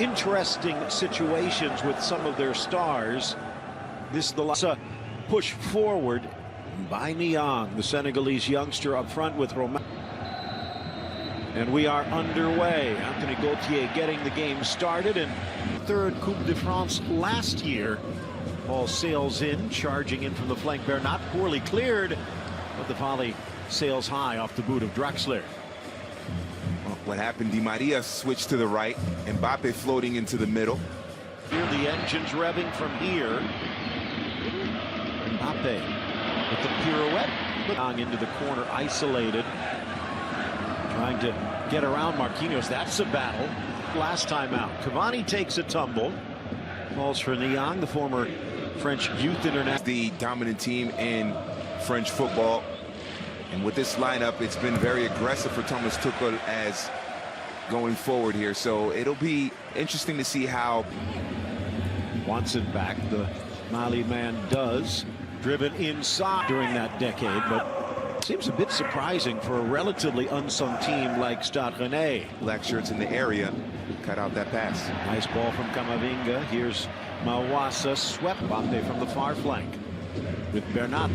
interesting situations with some of their stars. This is the last push forward by Niang, the Senegalese youngster up front with Romain. And we are underway. Anthony Gauthier getting the game started, and third Coupe de France last year. Ball sails in, charging in from the flank. Bernat poorly cleared, but the volley sails high off the boot of Draxler. Well, what happened? Di Maria switched to the right, Mbappe floating into the middle. Here the engines revving from here. Mbappe with the pirouette, but into the corner, isolated. Trying to get around Marquinhos. That's a battle. Last time out. Cavani takes a tumble. Falls for Niang, the former French youth international. The dominant team in French football. And with this lineup, it's been very aggressive for Thomas Tuchel as going forward here. So it'll be interesting to see how. Wants it back. The Mali man does. Driven inside during that decade, but seems a bit surprising for a relatively unsung team like Stade Rennais. Black shirts in the area, cut out that pass. Nice ball from Camavinga. Here's Mawassa, swept Mbappe from the far flank with Bernat.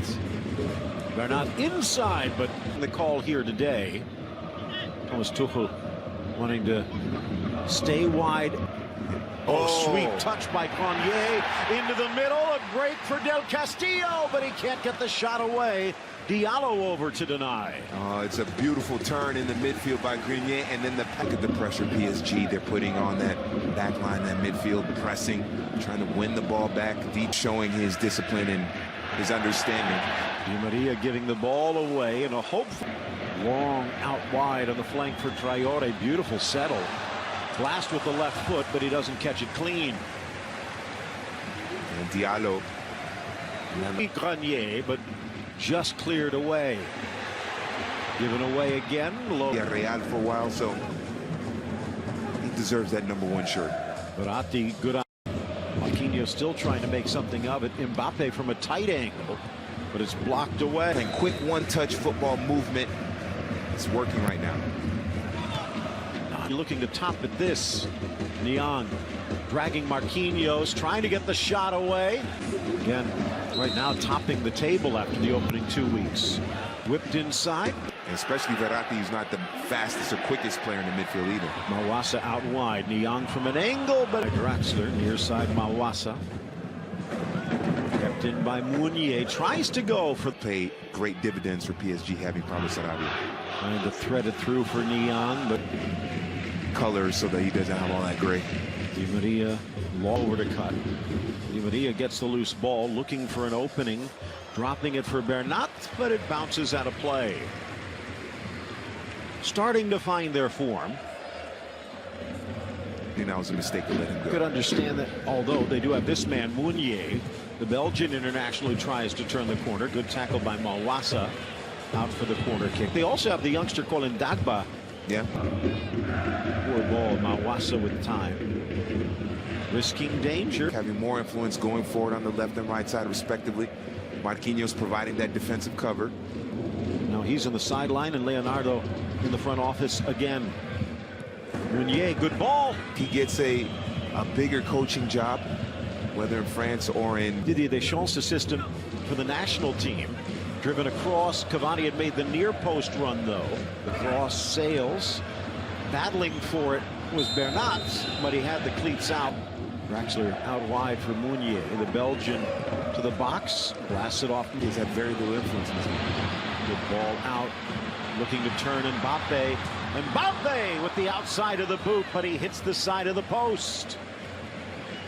Bernat inside, but the call here today. Thomas Tuchel wanting to stay wide. Oh, sweet touch by Grenier into the middle. A break for Del Castillo, but he can't get the shot away. Diallo over to deny. It's a beautiful turn in the midfield by Grenier, and then the pack of the pressure PSG they're putting on that back line, that midfield pressing, trying to win the ball back deep, showing his discipline and his understanding. Di Maria giving the ball away, and a hopeful long out wide on the flank for Traore. Beautiful settle. Blast with the left foot, but he doesn't catch it clean. And Diallo. Grenier, but just cleared away. Given away again. Yeah, Real for a while, so he deserves that #1 shirt. Verratti, good on. Marquinhos still trying to make something of it. Mbappe from a tight angle, but it's blocked away. And quick one-touch football movement. It's working right now. Looking to top at this. Niang dragging Marquinhos, trying to get the shot away. Again, right now topping the table after the opening 2 weeks. Whipped inside. And especially Verratti, who's not the fastest or quickest player in the midfield either. Mawassa out wide. Niang from an angle, but Draxler near side Mawassa. Kept in by Meunier. Tries to go for. Pay great dividends for PSG having Pablo Sarabia. Trying to thread it through for Niang, but colors so that he doesn't have all that gray. Di Maria over to cut. Di Maria gets the loose ball, looking for an opening, dropping it for Bernat, but it bounces out of play. Starting to find their form. I think that was a mistake to let him go. Could understand that, although they do have this man, Meunier, the Belgian international who tries to turn the corner. Good tackle by Mawassa, out for the corner kick. They also have the youngster Colin Dagba. Yeah. Poor ball, Mawassa with time. Risking danger. Having more influence going forward on the left and right side, respectively. Marquinhos providing that defensive cover. Now he's on the sideline, and Leonardo in the front office again. Meunier, good ball. He gets a bigger coaching job, whether in France or in Didier Deschamps' assistant for the national team. Driven across. Cavani had made the near post run, though. The cross sails. Battling for it was Bernat, but he had the cleats out. Draxler out wide for Meunier. The Belgian to the box. Blasts it off. He's had very little influence in this game. Good ball out. Looking to turn Mbappe. Mbappe with the outside of the boot, but he hits the side of the post.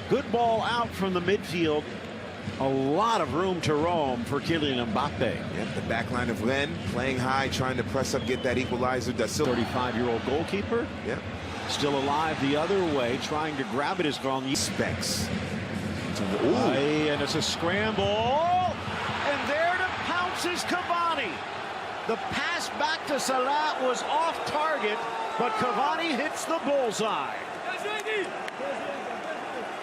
Good ball out from the midfield. A lot of room to roam for Kylian Mbappe. Yep, the back line of Rennes playing high, trying to press up, get that equalizer. 35-year-old goalkeeper. Yep. Still alive the other way, trying to grab it as Grenier. Specs. And it's a scramble. And there to pounce is Cavani. The pass back to Salah was off target, but Cavani hits the bullseye.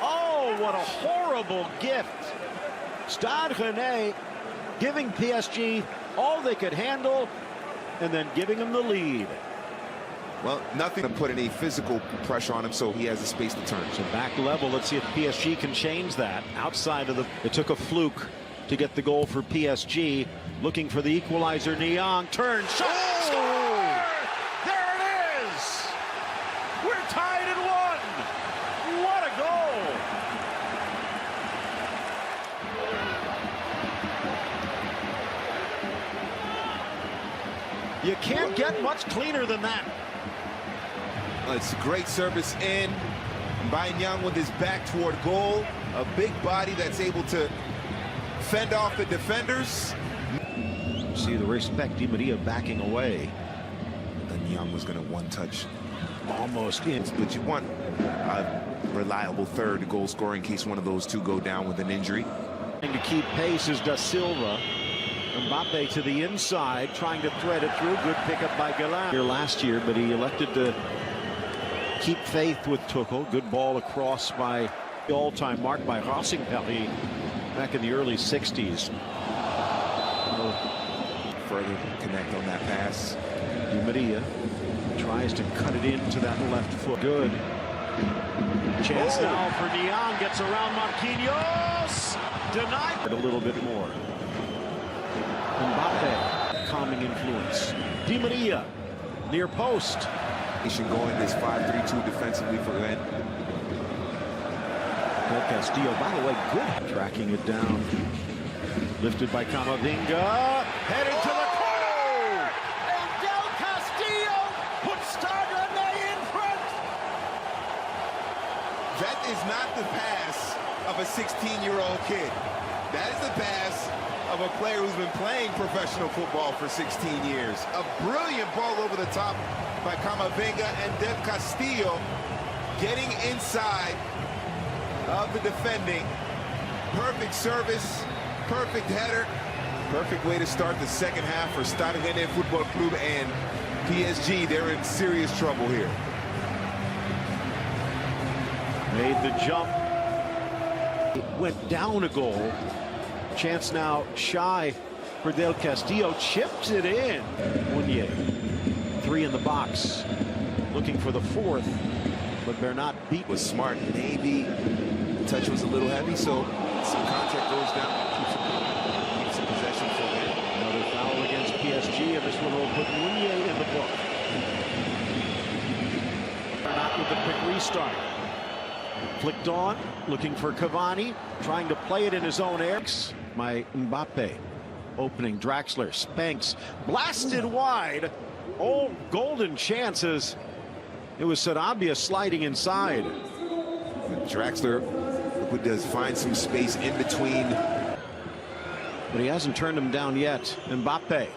Oh, what a horrible gift. Stade Rennais giving PSG all they could handle and then giving them the lead. Well, nothing to put any physical pressure on him, so he has the space to turn. So back level, let's see if PSG can change that. Outside of it took a fluke to get the goal for PSG. Looking for the equalizer, Niang, turn, shot, score! There it is! We're tied at 1! What a goal! You can't get much cleaner than that. It's a great service in by Niang with his back toward goal. A big body that's able to fend off the defenders. See the respect, Di Maria backing away. Then Niang was going to one-touch. Almost in. But you want a reliable third goal scorer in case one of those two go down with an injury. To keep pace is Da Silva. Mbappe to the inside, trying to thread it through. Good pickup by Galan here last year, but he elected to keep faith with Tuchel. Good ball across by the all-time mark by Racing Paris back in the early 60s. Further connect on that pass. Di Maria tries to cut it into that left foot. Good. Chance now for Niang. Gets around Marquinhos. Denied. A little bit more. Mbappe, calming influence. Di Maria, near post. Going this 5-3-2 defensively for Rෙnnes. Del Castillo, by the way, good. Tracking it down. Lifted by Camavinga. Headed to the corner. And Del Castillo puts Rෙnnes in front. That is not the pass of a 16-year-old kid. That is the pass of a player who's been playing professional football for 16 years. A brilliant ball over the top by Camavinga, and Del Castillo getting inside of the defending. Perfect service, perfect header, perfect way to start the second half for Stade Rennais Football Club, and PSG, they're in serious trouble here. Made the jump. It went down a goal. Chance now shy for Del Castillo. Chips it in. Mounier. 3 in the box. Looking for the 4th. But Bernat beat. Was smart. Maybe the touch was a little heavy, so some contact goes down. Keeps the possession for Rෙnnes. Another foul against PSG, and this one will put Mounier in the book. Bernat with the quick restart. Flicked on, looking for Cavani, trying to play it in his own air. My Mbappe opening. Draxler spanks, blasted wide. Oh, golden chances. It was Sarabia sliding inside. Draxler, look what does, find some space in between. But he hasn't turned him down yet. Mbappe,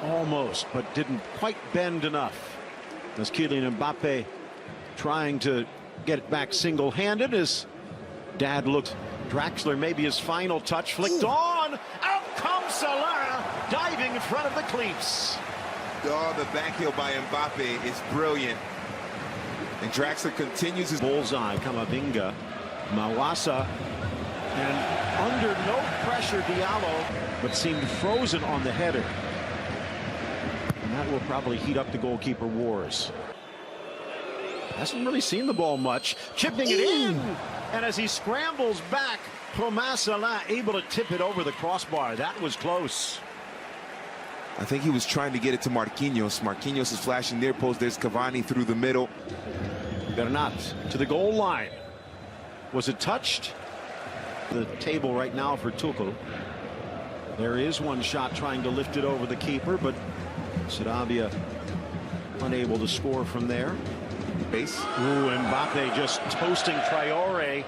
almost, but didn't quite bend enough. As Kylian Mbappe trying to get it back single-handed as Dad looked. Draxler, maybe his final touch, flicked on. Out comes Salah, diving in front of the cleats. Oh, the back heel by Mbappe is brilliant. And Draxler continues his bullseye. Camavinga, Mawasa, and under no pressure Diallo, but seemed frozen on the header. And that will probably heat up the goalkeeper wars. Hasn't really seen the ball much. Chipping it in. And as he scrambles back, Thomas Salah able to tip it over the crossbar. That was close. I think he was trying to get it to Marquinhos. Marquinhos is flashing near post. There's Cavani through the middle. Bernat to the goal line. Was it touched? The table right now for Tuchel. There is one shot trying to lift it over the keeper, but Sarabia unable to score from there. Base. Ooh, Mbappe just toasting Traore.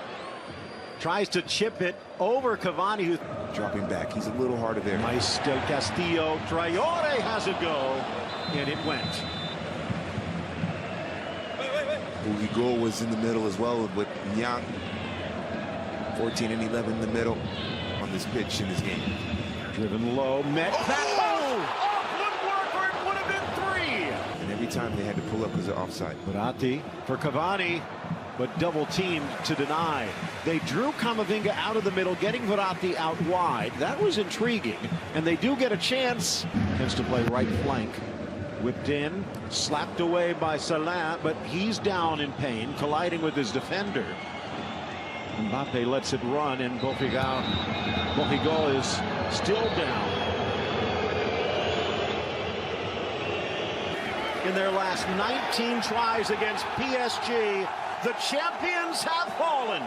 Tries to chip it over Cavani, who dropping back. He's a little harder there. Nice Del Castillo. Traore has a go, and it went. Hugo was in the middle as well with Niang. 14 and 11 in the middle on this pitch in this game. Driven low, met footwork, or it would have been 3. And every time they had to pull up because of offside. Verratti for Cavani, but double teamed to deny. They drew Camavinga out of the middle, getting Verratti out wide. That was intriguing, and they do get a chance. Tends to play right flank. Whipped in, slapped away by Salah, but he's down in pain, colliding with his defender. Mbappe lets it run, and Bofigal is still down. In their last 19 tries against PSG, the champions have fallen.